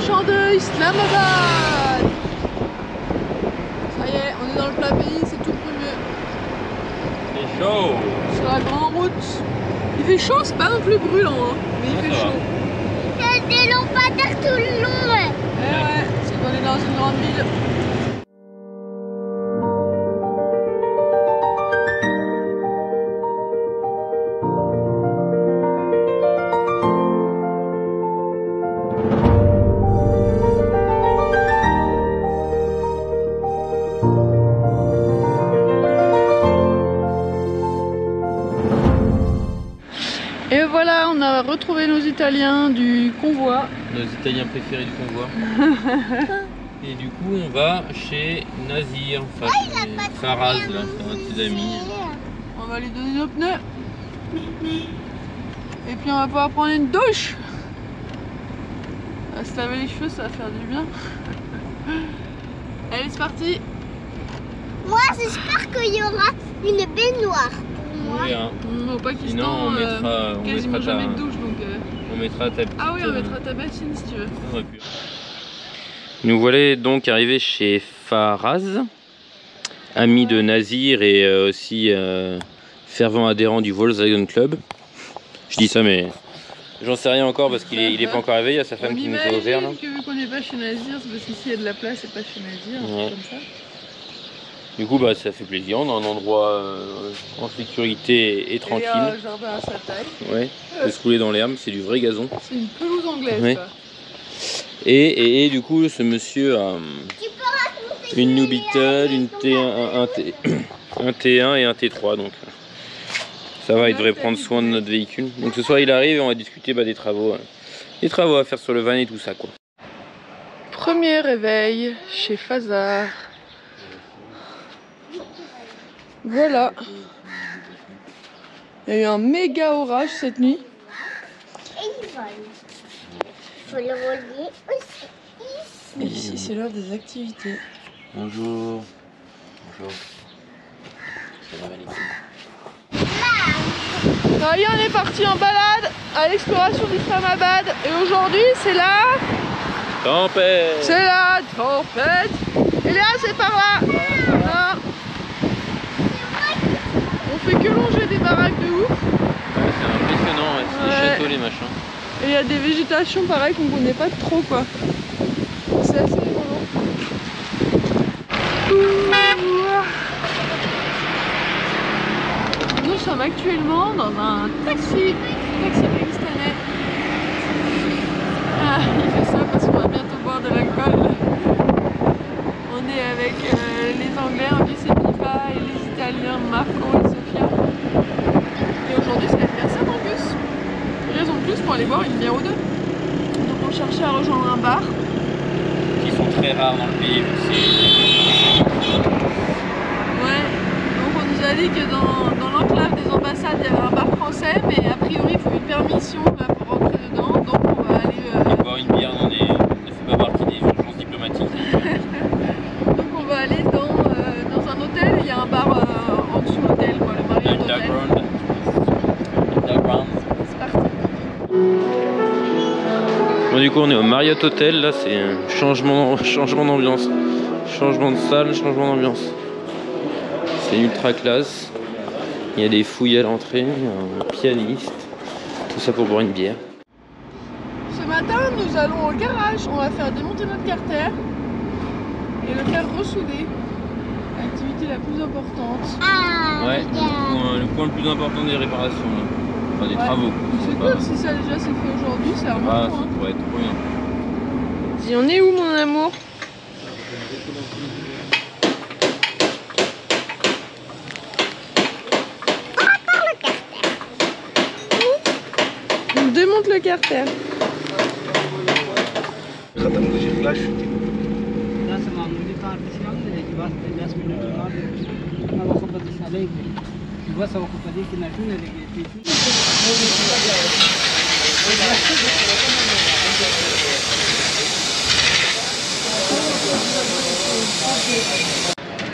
prochain de Islamabad. Ça y est, on est dans le plat pays, c'est tout premier. C'est chaud. Sur la grande route. Il fait chaud, c'est pas non plus brûlant, hein, mais il fait chaud. Il y a des lampadaires tout le long. Ouais, c'est qu'on est dans une grande ville. Et voilà, on a retrouvé nos Italiens du convoi. Nos Italiens préférés du convoi. Et du coup, on va chez Nazir, Faraz, là, c'est un de ses amis. On va lui donner nos pneus. Et puis on va pouvoir prendre une douche. On va se laver les cheveux, ça va faire du bien. Allez, c'est parti. Moi, j'espère qu'il y aura une baignoire pour moi. Oui, hein. Au Pakistan, Sinon, on mettra, quasiment jamais de douche, donc... on mettra ta petite... Ah oui, on mettra ta bassine si tu veux. Nous voilà donc arrivés chez Faraz, ami de Nazir et aussi fervent adhérent du Volkswagen Club. Je dis ça, mais j'en sais rien encore parce qu'il est pas encore arrivé. Il y a sa femme qui nous a ouvert là. Que vu qu'on n'est pas chez Nazir, c'est parce qu'ici il y a de la place et pas chez Nazir, Ouais. comme ça. Du coup, bah, ça fait plaisir. On a un endroit en sécurité et tranquille. Et un jardin à sa taille. Ouais, on peut se couler dans l'herbe, c'est du vrai gazon. C'est une pelouse anglaise, Ouais. quoi. Et du coup, ce monsieur a une New Beetle, une T1, un T1 et un T3. Donc ça va, il devrait prendre soin de notre véhicule. Donc ce soir, il arrive et on va discuter des travaux à faire sur le van et tout ça, quoi. Premier réveil chez Fazard. Voilà. Il y a eu un méga orage cette nuit. Et il vole. Il faut le relier aussi. Et ici, c'est l'heure des activités. Bonjour. Bonjour. Ça y est, on est parti en balade à l'exploration d'Islamabad. Et aujourd'hui, c'est la... Tempête. C'est la tempête. Et là, c'est par là. Voilà. On fait que longer des baraques de ouf. C'est impressionnant, ouais. C'est des châteaux, les machins. Et il y a des végétations pareil qu'on connaît pas trop, quoi. C'est assez rigolo. Nous sommes actuellement dans un taxi pakistanais. Ah, il fait ça parce qu'on va bientôt boire de l'alcool. On est avec les Anglais, Angus et Pipa, et les Italiens, Marco et Sofia. Et aujourd'hui, c'est l'anniversaire d'Angus. Raison de plus pour aller boire une bière ou deux. Donc on cherchait à rejoindre un bar. Qui sont très rares dans le pays. Ouais, donc on nous a dit que dans l'enclave des ambassades il y avait un bar français, mais a priori il faut une permission là, pour rentrer dedans, donc on va aller... Boire une bière ne fait pas partie des urgences diplomatiques. Donc on va aller dans un hôtel, il y a un bar en dessous de l'hôtel, quoi, le Marriott Hotel. C'est parti. Bon, du coup on est au Marriott Hotel, là c'est un changement d'ambiance. Changement de salle, changement d'ambiance. C'est ultra classe. Il y a des fouilles à l'entrée, un pianiste. Tout ça pour boire une bière. Ce matin nous allons au garage, on va faire démonter notre carter et le faire ressouder. L'activité la plus importante. Ah, Ouais, regarde. le point le plus important des réparations, là. Enfin des Ouais. travaux. C'est cool si ça déjà s'est fait aujourd'hui, c'est un bon Ah, ça point. pourrait être trop bien. Dis, on est où mon amour? On démonte le carter.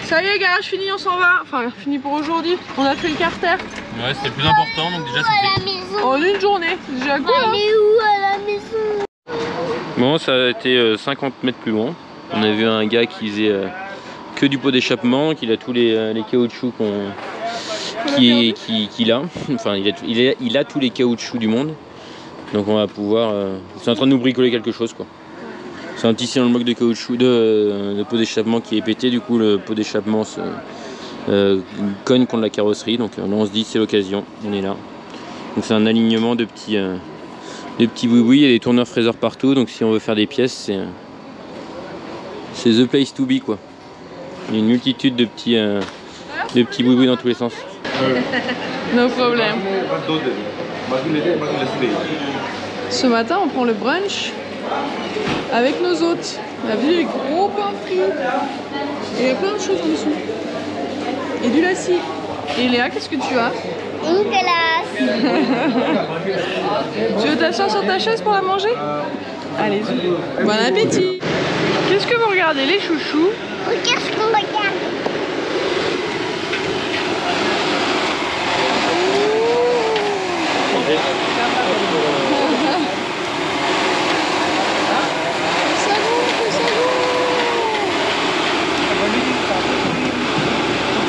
Ça y est, garage fini, on s'en va. Enfin, fini pour aujourd'hui. On a fait le carter Ouais, c'était le plus important, donc déjà À la c'était. maison. en une journée. C'est déjà cool, hein. Elle est où à la maison? Bon, ça a été 50 mètres plus loin. On a vu un gars qui faisait que du pot d'échappement, qu'il a tous les caoutchoucs qu'il a. Enfin, il a tous les caoutchoucs du monde. Donc on va pouvoir... c'est en train de nous bricoler quelque chose, quoi. C'est un petit cylindre de caoutchouc de pot d'échappement qui est pété. Du coup, le pot d'échappement se cogne contre la carrosserie. Donc là, on se dit c'est l'occasion. On est là. Donc c'est un alignement de petits boui-boui. Il y a des tourneurs fraiseurs partout. Donc si on veut faire des pièces, c'est the place to be, quoi. Il y a une multitude de petits boui-boui dans tous les sens. No problème. Ce matin, on prend le brunch avec nos hôtes. On a vu les gros pains frits. Et il y a plein de choses en dessous. Et du lassi. Et Léa, qu'est-ce que tu as? Une glace. Tu veux t'asseoir sur ta chaise pour la manger? Allez-y. Bon appétit. Qu'est-ce que vous regardez, les chouchous? Regarde ce qu'on regarde.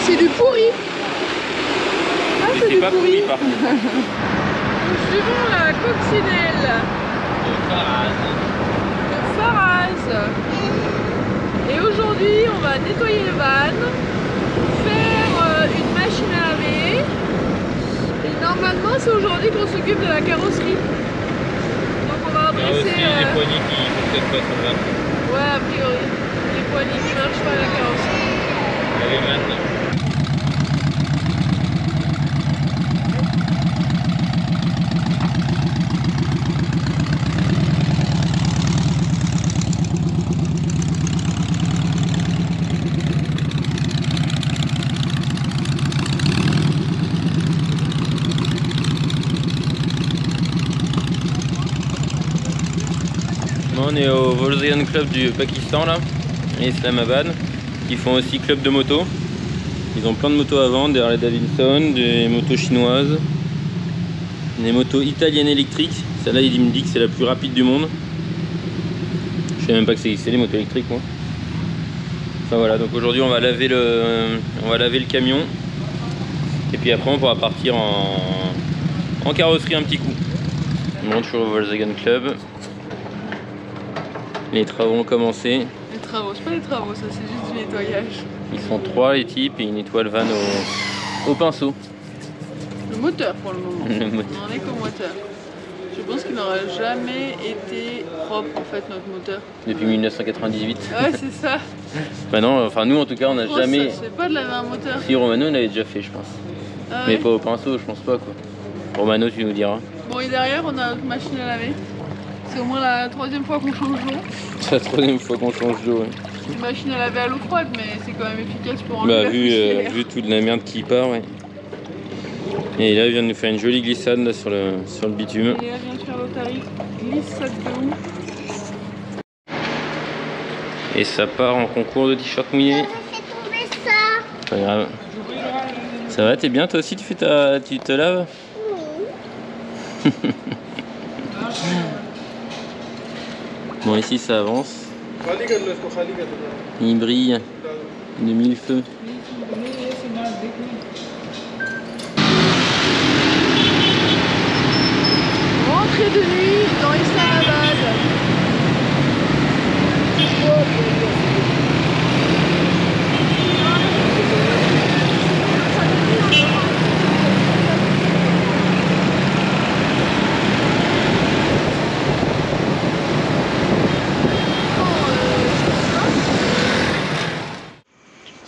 C'est du pourri. Ah, c'est du pas pourri par contre. Nous suivons la coccinelle de Faraz. Et aujourd'hui, on va nettoyer le van, faire une machine à laver. Et normalement, c'est aujourd'hui qu'on s'occupe de la carrosserie. Donc on va adresser... les poignées qui fonctionnent pas sur le van. Ouais, a priori. Les poignées qui marchent pas à la carrosserie. Les vannes. On est au Volkswagen Club du Pakistan là, et Islamabad, qui font aussi club de moto. Ils ont plein de motos à vendre, des Harley Davidson, des motos chinoises, des motos italiennes électriques. Celle-là, il me dit que c'est la plus rapide du monde. Je sais même pas que c'est les motos électriques, moi. Enfin voilà, donc aujourd'hui on va laver le camion, et puis après on pourra partir en carrosserie un petit coup. On monte sur le Volkswagen Club. Les travaux ont commencé. Les travaux, c'est pas des travaux, ça c'est juste du nettoyage. Ils sont 3 les types et ils nettoient le van au pinceau. Le moteur pour le moment. Le moteur. On en est qu'au moteur. Je pense qu'il n'aura jamais été propre en fait notre moteur. Depuis 1998. Ouais, c'est ça. Bah non, enfin nous en tout cas on n'a jamais... C'est pas de laver un moteur. Si Romano l'avait déjà fait je pense. Ah Mais ouais. pas au pinceau je pense pas quoi. Romano tu nous diras. Bon et derrière on a notre machine à laver. C'est au moins la 3e fois qu'on change d'eau. C'est la 3e fois qu'on change d'eau. Ouais. Une machine à laver à l'eau froide mais c'est quand même efficace pour enlever Bah la poussière. vu toute la merde qui part, ouais. Et là il vient de nous faire une jolie glissade là, sur le bitume. Et là vient de faire l'otarie, glissade de ouf. Et ça part en concours de t-shirt mouillé. J'ai trouvé ça. Pas grave. Ça va, t'es bien toi aussi, tu te laves? Oui. Bon ici ça avance. Il brille de mille feux. Rentrée de nuit dans Islamabad.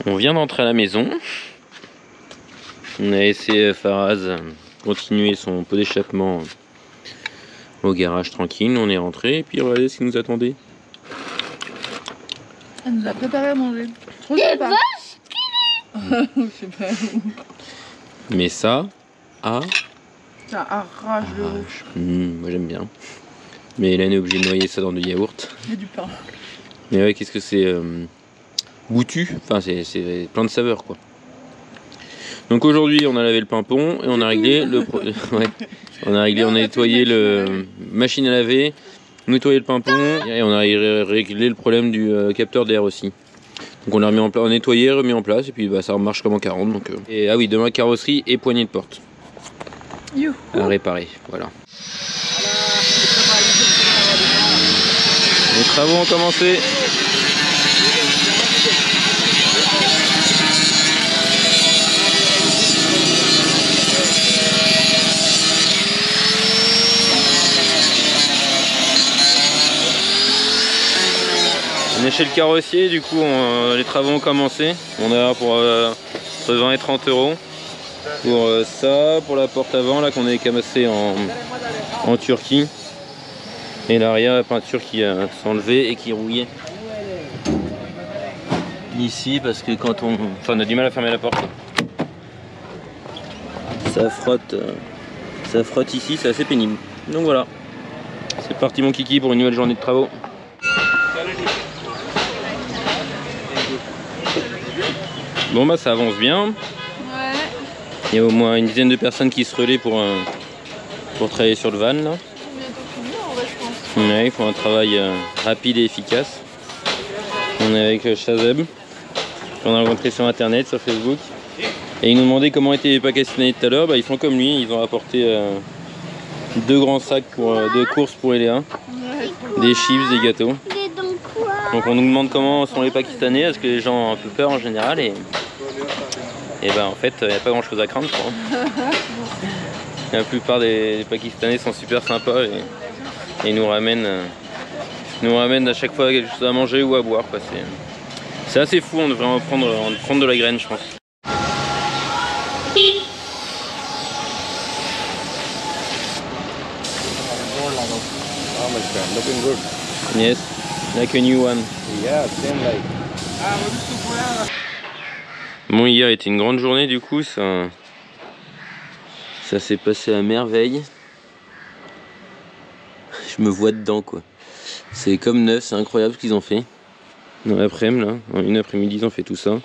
On vient d'entrer à la maison. On a laissé Faraz continuer son pot d'échappement au garage tranquille. On est rentré et puis regardez ce qui nous attendait. Elle nous a préparé à manger. Trop sympa. Je sais pas. Mais ça Ça arrache le rouge. moi j'aime bien. Mais Hélène est obligée de noyer ça dans du yaourt. Et du pain. Mais ouais, qu'est-ce que c'est goûtu. Enfin, c'est plein de saveurs quoi. Donc aujourd'hui, on a lavé le pimpon et on a réglé le ouais. On a nettoyé le machine à laver, nettoyé le pimpon et on a réglé le problème du capteur d'air aussi. Donc on l'a remis en place, nettoyé, remis en place et puis bah, ça marche comme en 40. Donc, Et ah oui, demain carrosserie et poignée de porte à réparer. Voilà. Les travaux ont commencé. On est chez le carrossier, du coup les travaux ont commencé. On a pour entre 20 et 30 euros pour ça, pour la porte avant là qu'on avait camassé en Turquie. Et l'arrière, la peinture qui s'enlevait et qui rouillait ici parce que quand on a du mal à fermer la porte. Ça frotte ici, c'est assez pénible. Donc voilà, c'est parti mon kiki pour une nouvelle journée de travaux. Bon bah ça avance bien. Ouais. Il y a au moins une dizaine de personnes qui se relaient pour travailler sur le van là. Bientôt fini en vrai je pense. Ouais, il faut un travail rapide et efficace. On est avec Shazeb, qu'on a rencontré sur internet, sur Facebook. Et ils nous demandaient comment étaient les pakistanais tout à l'heure. Bah, ils font comme lui, ils ont apporté 2 grands sacs de courses pour Eléa. Ouais. Des chips, des gâteaux. Donc quoi? Donc on nous demande comment sont les Pakistanais, parce que les gens ont un peu peur en général. Et ben en fait, il n'y a pas grand chose à craindre. La plupart des Pakistanais sont super sympas et nous ramènent à chaque fois quelque chose à manger ou à boire. C'est assez fou, on devrait en prendre de la graine je pense. Looking good. Yes, like a new one. Yeah, same like. Bon, hier était une grande journée, du coup ça s'est passé à merveille. Je me vois dedans quoi. C'est comme neuf, c'est incroyable ce qu'ils ont fait. Dans l'après-midi là, en une après-midi ils ont fait tout ça.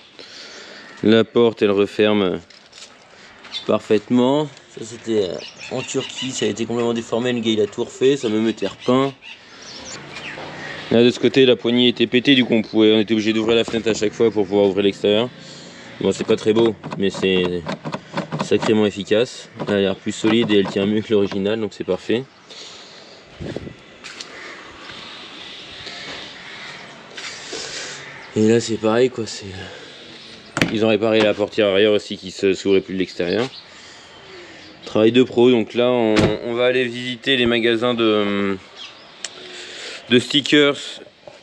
La porte elle referme parfaitement. Ça c'était en Turquie, ça a été complètement déformé, le gars il a tout refait, ça me était repeint. Là de ce côté la poignée était pétée, du coup on était obligé d'ouvrir la fenêtre à chaque fois pour pouvoir ouvrir l'extérieur. Bon c'est pas très beau mais c'est sacrément efficace. Elle a l'air plus solide et elle tient mieux que l'original donc c'est parfait. Et là c'est pareil quoi, ils ont réparé la portière arrière aussi qui ne s'ouvrait plus de l'extérieur. Travail de pro, donc là on va aller visiter les magasins de stickers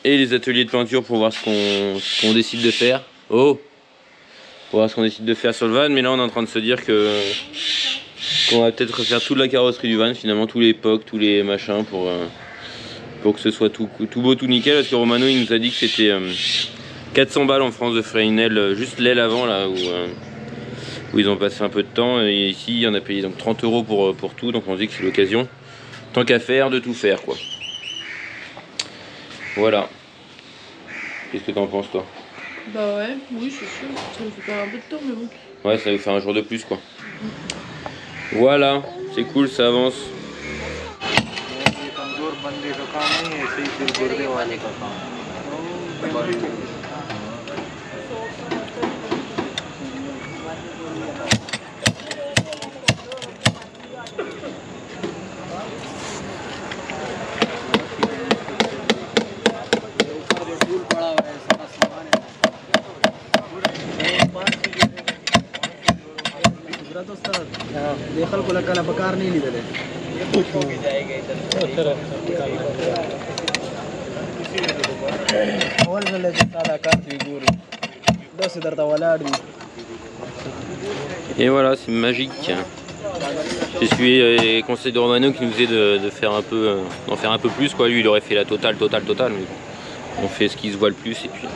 et les ateliers de peinture pour voir ce qu'on décide de faire. Pour voir ce qu'on décide de faire sur le van, mais là on est en train de se dire qu'on va peut-être refaire toute la carrosserie du van, finalement tous les POC, tous les machins pour que ce soit tout beau, tout nickel, parce que Romano il nous a dit que c'était 400 balles en France de faire une aile, juste l'aile avant là où ils ont passé un peu de temps, et ici on a payé donc 30 euros pour tout, donc on se dit que c'est l'occasion, tant qu'à faire, de tout faire quoi. Voilà. Qu'est-ce que t'en penses toi? Bah ouais, oui c'est sûr, ça me fait perdre un peu de temps mais bon. Ouais, ça va vous faire un jour de plus quoi. Voilà, c'est cool, ça avance. Et voilà, c'est magique. J'ai suivi les conseils de Romano qui nous disait de faire un peu, d'en faire un peu plus quoi. Lui il aurait fait la totale, mais bon, on fait ce qui se voit le plus et puis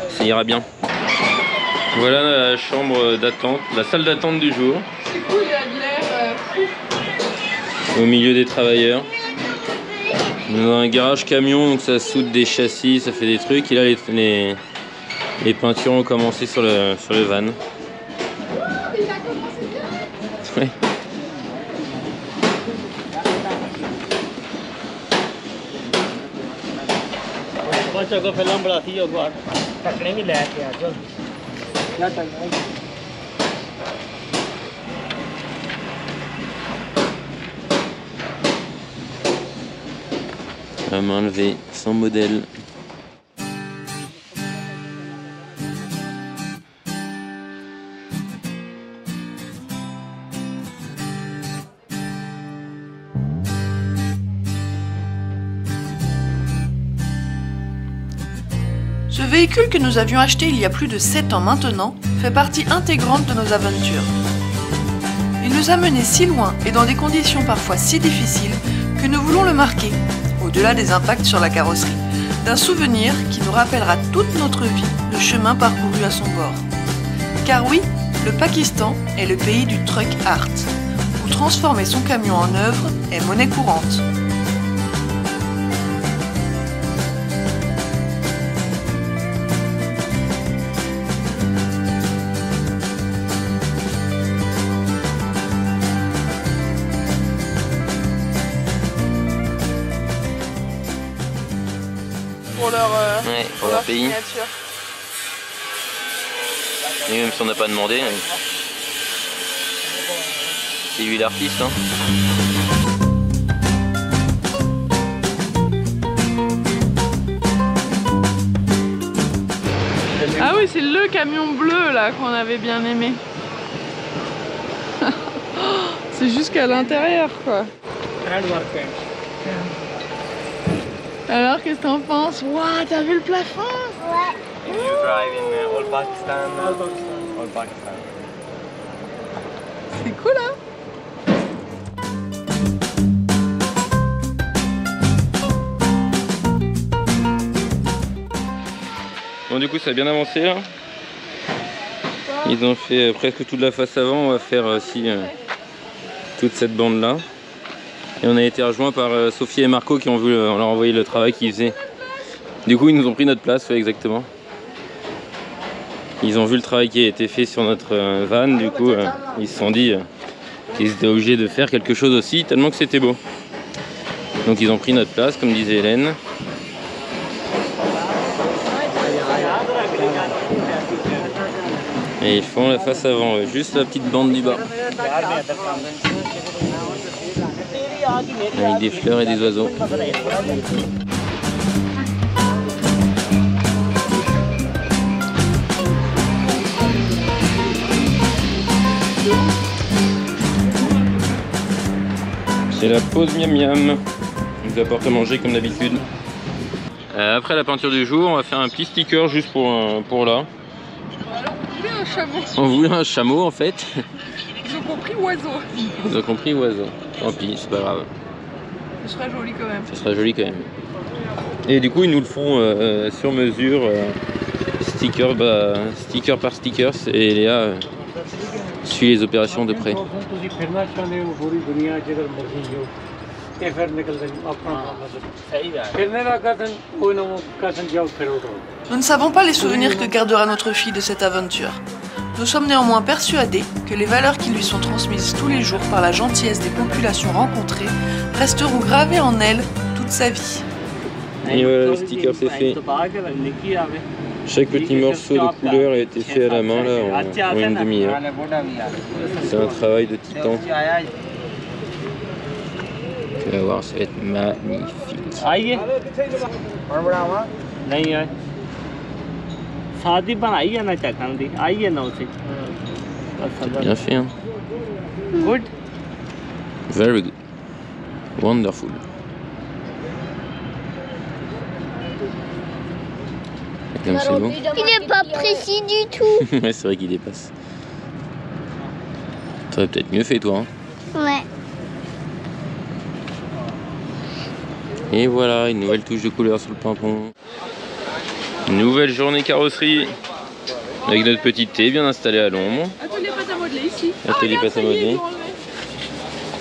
ça ira bien. Voilà la chambre d'attente, la salle d'attente du jour. C'est cool, il y a de l'air fou. Au milieu des travailleurs. Dans un garage camion, donc ça soude des châssis, ça fait des trucs. Et là les peintures ont commencé sur le van. Ouais. La main levée, sans modèle. Ce véhicule que nous avions acheté il y a plus de 7 ans maintenant fait partie intégrante de nos aventures. Il nous a menés si loin et dans des conditions parfois si difficiles que nous voulons le marquer, au-delà des impacts sur la carrosserie, d'un souvenir qui nous rappellera toute notre vie le chemin parcouru à son bord. Car oui, le Pakistan est le pays du truck art, où transformer son camion en œuvre est monnaie courante. Pour leur pays. Signature. Et même si on n'a pas demandé, c'est lui l'artiste. Hein. Ah oui, c'est le camion bleu là qu'on avait bien aimé. C'est jusqu'à l'intérieur quoi. Alors qu'est-ce que t'en penses? Waouh, t'as vu le plafond? Ouais. If you drive in all Pakistan. C'est cool hein? Bon du coup ça a bien avancé là. Ils ont fait presque toute la face avant, on va faire aussi toute cette bande là. Et on a été rejoints par Sophie et Marco qui ont vu, on leur a envoyé le travail qu'ils faisaient. Du coup ils nous ont pris notre place, ouais, exactement. Ils ont vu le travail qui a été fait sur notre van, du coup ils se sont dit qu'ils étaient obligés de faire quelque chose aussi, tellement que c'était beau. Donc ils ont pris notre place, comme disait Hélène. Et ils font la face avant, juste la petite bande du bas. Avec des fleurs et des oiseaux. C'est la pause miam miam. On nous apporte à manger comme d'habitude. Après la peinture du jour, on va faire un petit sticker juste pour là. Un chameau. On voulait un chameau en fait. Ils ont compris oiseau. Ils ont compris oiseau. Tant pis, c'est pas grave. Ce sera joli quand même. Ça sera joli quand même. Et du coup ils nous le font sur mesure, sticker par sticker. Et Léa suit les opérations de près. Nous ne savons pas les souvenirs que gardera notre fille de cette aventure. Nous sommes néanmoins persuadés que les valeurs qui lui sont transmises tous les jours par la gentillesse des populations rencontrées resteront gravées en elle toute sa vie. Et voilà, le sticker c'est fait. Chaque petit morceau de couleur a été fait à la main là, en une demi-heure. C'est un travail de titan. Tu vas voir, ça va être magnifique. Bien fait, hein? Good. Very good. Wonderful. Comme c'est bon. Il n'est pas précis du tout. Ouais, c'est vrai qu'il dépasse. T'aurais peut-être mieux fait toi. Hein? Ouais. Et voilà, une nouvelle touche de couleur sur le pimpon. Nouvelle journée carrosserie. Avec notre petite thé bien installée à l'ombre. Atelier pâte à modeler ici. Atelier pâte à modeler.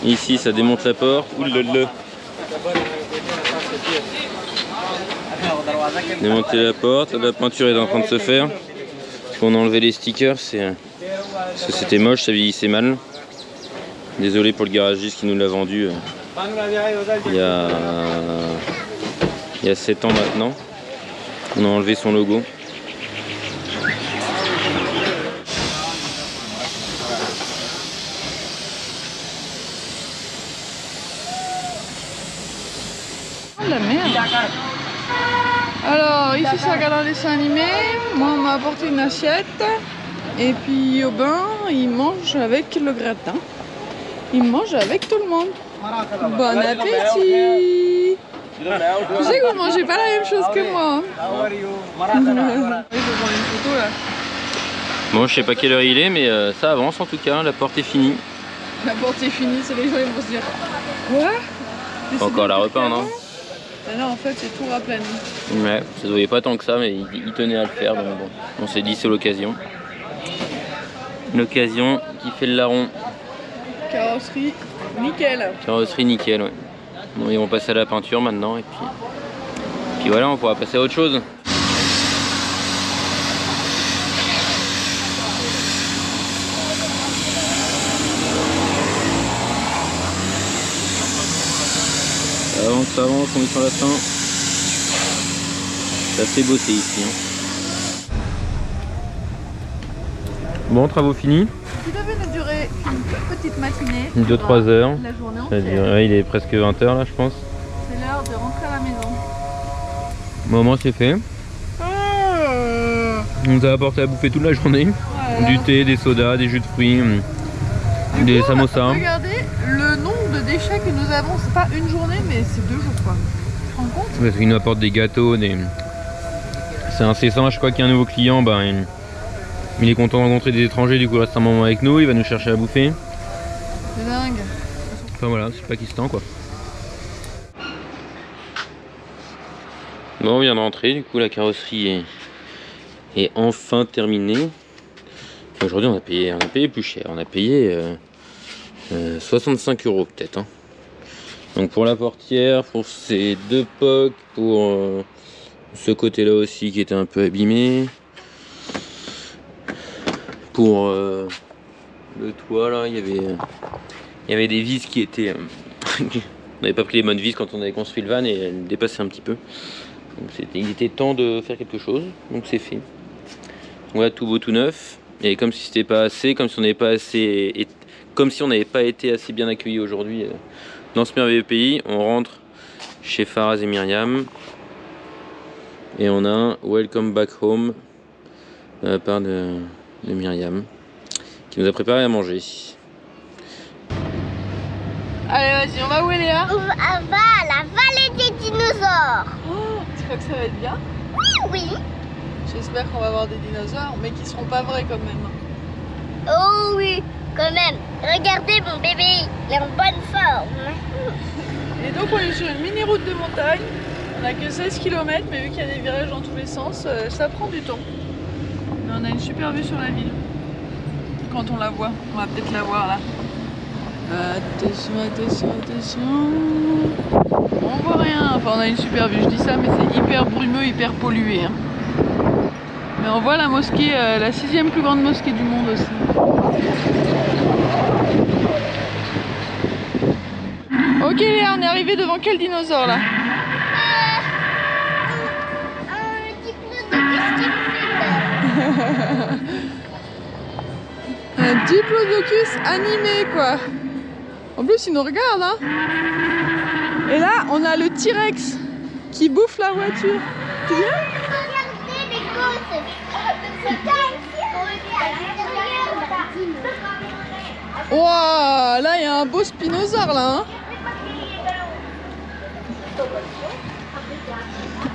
Ici, ça démonte la porte. Oulala. Démonter la porte. La peinture est en train de se faire. Parce qu'on a enlevé les stickers. Parce que c'était moche, ça vieillissait mal. Désolé pour le garagiste qui nous l'a vendu il y a 7 ans maintenant. On a enlevé son logo. La merde. Alors ici ça regarde un dessin animé, moi on m'a apporté une assiette et puis Aubin il mange avec le gratin, il mange avec tout le monde. Bon appétit. Tu sais que vous mangez pas la même chose que moi. Je vais prendre une photo là. Bon, je sais pas quelle heure il est, mais ça avance en tout cas, la porte est finie. La porte est finie, c'est les gens ils vont se dire quoi? Pas encore la repeindre, hein. Mais non, en fait, c'est tout raplani. Ouais, ça se voyait pas tant que ça, mais il tenait à le faire, donc bon, on s'est dit c'est l'occasion. L'occasion qui fait le larron. Carrosserie, nickel. Carrosserie nickel, ouais. Bon, ils vont passer à la peinture maintenant, et puis voilà, on pourra passer à autre chose. Ça avance, on est sur la fin. C'est assez bossé ici. Hein. Bon, travaux finis. Qui devait nous durer une toute petite matinée. 2-3 heures. La journée entière. Ouais, il est presque 20 h là, je pense. C'est l'heure de rentrer à la maison. Moment, c'est fait. On nous a apporté à bouffer toute la journée. Voilà. Du thé, des sodas, des jus de fruits, des samosas. Regardez le nombre de déchets que nous avons. C'est pas une journée, mais c'est 2 jours quoi. Tu te rends compte? Parce qu'il nous apporte des gâteaux, c'est incessant. Je crois qu'il y a un nouveau client, ben, il est content de rencontrer des étrangers, du coup il reste un moment avec nous, il va nous chercher à bouffer. C'est dingue. Enfin voilà, c'est le Pakistan quoi. Bon, on vient de rentrer, du coup la carrosserie est enfin terminée. Aujourd'hui on a payé plus cher, on a payé 65 € peut-être. Hein. Donc pour la portière, pour ces 2 pocs, pour ce côté là aussi qui était un peu abîmé. Pour le toit là, il y avait des vis qui étaient... on n'avait pas pris les bonnes vis quand on avait construit le van et elles dépassaient un petit peu. Donc il était temps de faire quelque chose, donc c'est fait. Voilà, tout beau, tout neuf. Et comme si c'était pas assez, comme si on n'avait pas assez, comme si on n'avait pas été assez bien accueillis aujourd'hui dans ce merveilleux pays, on rentre chez Faraz et Myriam et on a un welcome back home de la part de Myriam qui nous a préparé à manger. Allez, vas-y, on va où Léa? On va à la vallée des dinosaures. Oh, tu crois que ça va être bien? Oui. J'espère qu'on va voir des dinosaures, mais qui seront pas vrais quand même. Oh oui, quand même. Regardez mon bébé, il est en bonne forme. Et donc on est sur une mini route de montagne. On n'a que 16 km, mais vu qu'il y a des virages dans tous les sens, ça prend du temps. Mais on a une super vue sur la ville. Quand on la voit, on va peut-être la voir là. Attention, attention, attention. On voit rien. Enfin, on a une super vue, je dis ça, mais c'est hyper brumeux, hyper pollué. Hein. Mais on voit la mosquée, la 6e plus grande mosquée du monde aussi. Ok Léa, on est arrivé devant quel dinosaure là? Un diplodocus animé quoi. En plus il nous regarde hein. Et là on a le T-Rex qui bouffe la voiture. Tu viens? Regardez les côtes. Wow, là il y a un beau spinosaure là hein.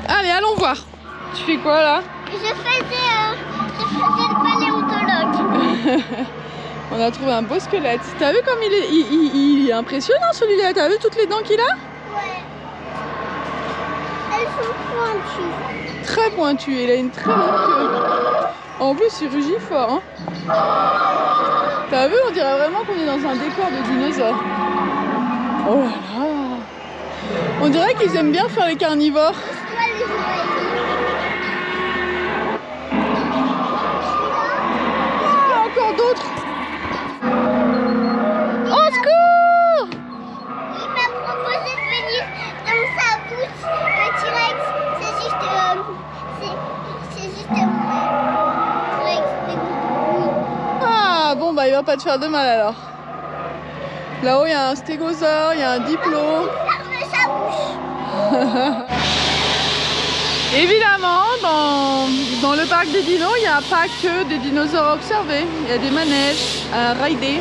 Allez allons voir. Tu fais quoi là? Je faisais le paléontologue. On a trouvé un beau squelette. T'as vu comme il est impressionnant celui-là? T'as vu toutes les dents qu'il a? Ouais. Elles sont pointues. Très pointu, il a une très longue queue. En plus il rugit fort hein. T'as vu, on dirait vraiment qu'on est dans un décor de dinosaures. Oh là là. On dirait qu'ils aiment bien faire les carnivores. Oh, encore d'autres. Au secours! Il m'a proposé de venir dans sa bouche. Le T-Rex, c'est juste... pas te faire de mal alors. Là-haut, il y a un stégosaure, il y a un diplo. Ferme sa bouche. Évidemment, dans le parc des dinos, il n'y a pas que des dinosaures à observer. Il y a des manèges à rider.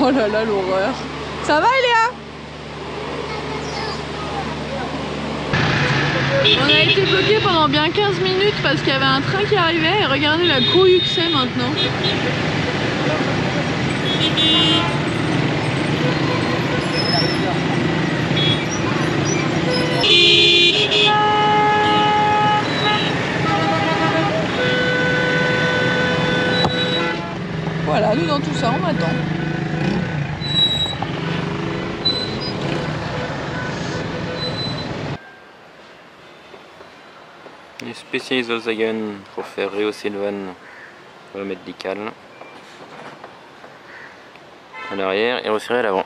Oh là là, l'horreur. Ça va, Eléa? On a été bloqué pendant bien 15 minutes parce qu'il y avait un train qui arrivait. Et regardez la cohue que c'est maintenant. Voilà, nous dans tout ça, on attend. Les spécialistes Volkswagen pour faire rehausser le van, on va mettre des cales à l'arrière et resserrer à l'avant.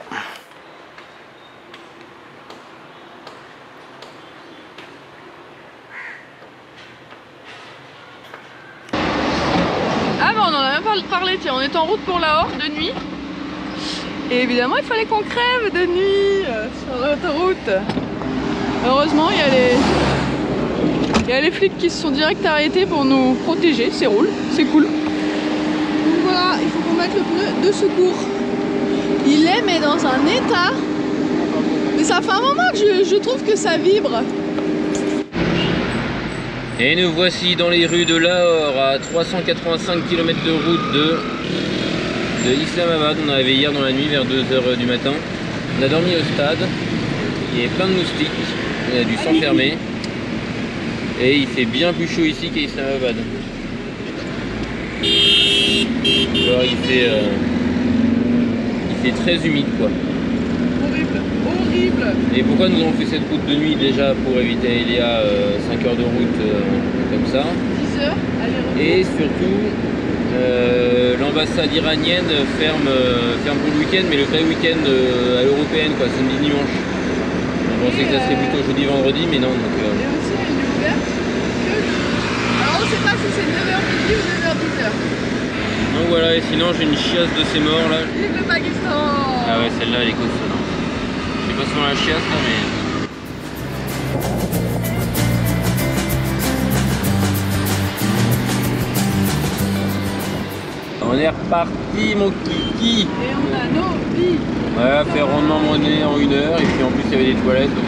Ah bah on en a même pas parlé, tiens, on est en route pour la Horde de nuit. Et évidemment il fallait qu'on crève de nuit sur l'autoroute. Heureusement il y a les flics qui se sont direct arrêtés pour nous protéger, c'est cool. Donc voilà, il faut qu'on mette le pneu de secours. Il est mais dans un état. Mais ça fait un moment que je trouve que ça vibre. Et nous voici dans les rues de Lahore à 385 km de route de Islamabad. On est arrivé hier dans la nuit vers 2 h du matin. On a dormi au stade. Il y a plein de moustiques. On a dû s'enfermer. Et il fait bien plus chaud ici qu'à Islamabad. Alors il fait très humide quoi. Horrible. Et pourquoi nous avons fait cette route de nuit déjà pour éviter Eléa 5 heures de route comme ça. 10 heures, aller-retour. Et surtout l'ambassade iranienne ferme pour le week-end, mais le vrai week-end à l'européenne quoi, samedi dimanche. On pensait que ça serait plutôt jeudi vendredi, mais non. Donc, et aussi elle est ouverte que... Alors on sait pas si c'est 9h midi ou 9h 10h. donc voilà, et sinon j'ai une chiasse de ces morts là. Vive le Pakistan. Ah ouais, celle-là elle est costaud. Je sais pas sur la chiasse là, mais... On est reparti mon kiki. Et on a nos vies. Ouais, faire rondement monnaie en 1 heure, et puis en plus il y avait des toilettes, donc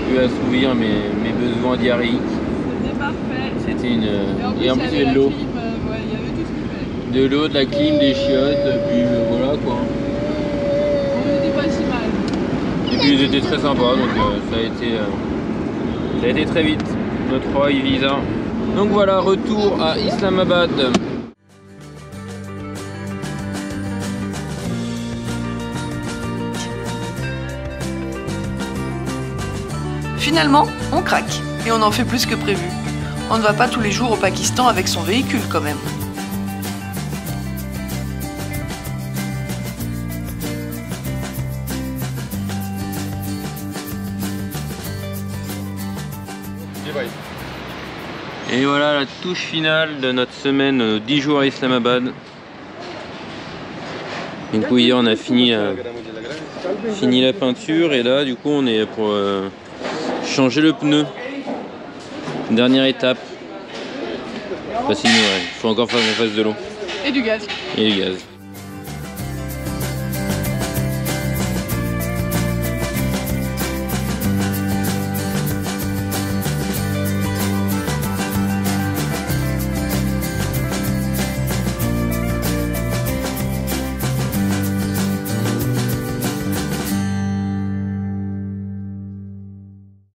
j'ai pu assouvir mes besoins diarrhéiques. C'était parfait. C'était une... Et en plus il y avait de l'eau. Il y avait tout ce qu'il fallait. De l'eau, de la clim, des chiottes, puis voilà quoi. On n'était pas si mal. Et puis ils étaient très sympas, donc ça a été très vite, notre Hawaii Visa. Donc voilà, retour à Islamabad. Finalement, on craque et on en fait plus que prévu. On ne va pas tous les jours au Pakistan avec son véhicule quand même. Et voilà la touche finale de notre semaine 10 jours à Islamabad. Du coup hier on a fini la peinture et là du coup on est pour changer le pneu. Dernière étape. Enfin sinon ouais, il faut encore faire qu'on fasse de l'eau. Et du gaz. Et du gaz.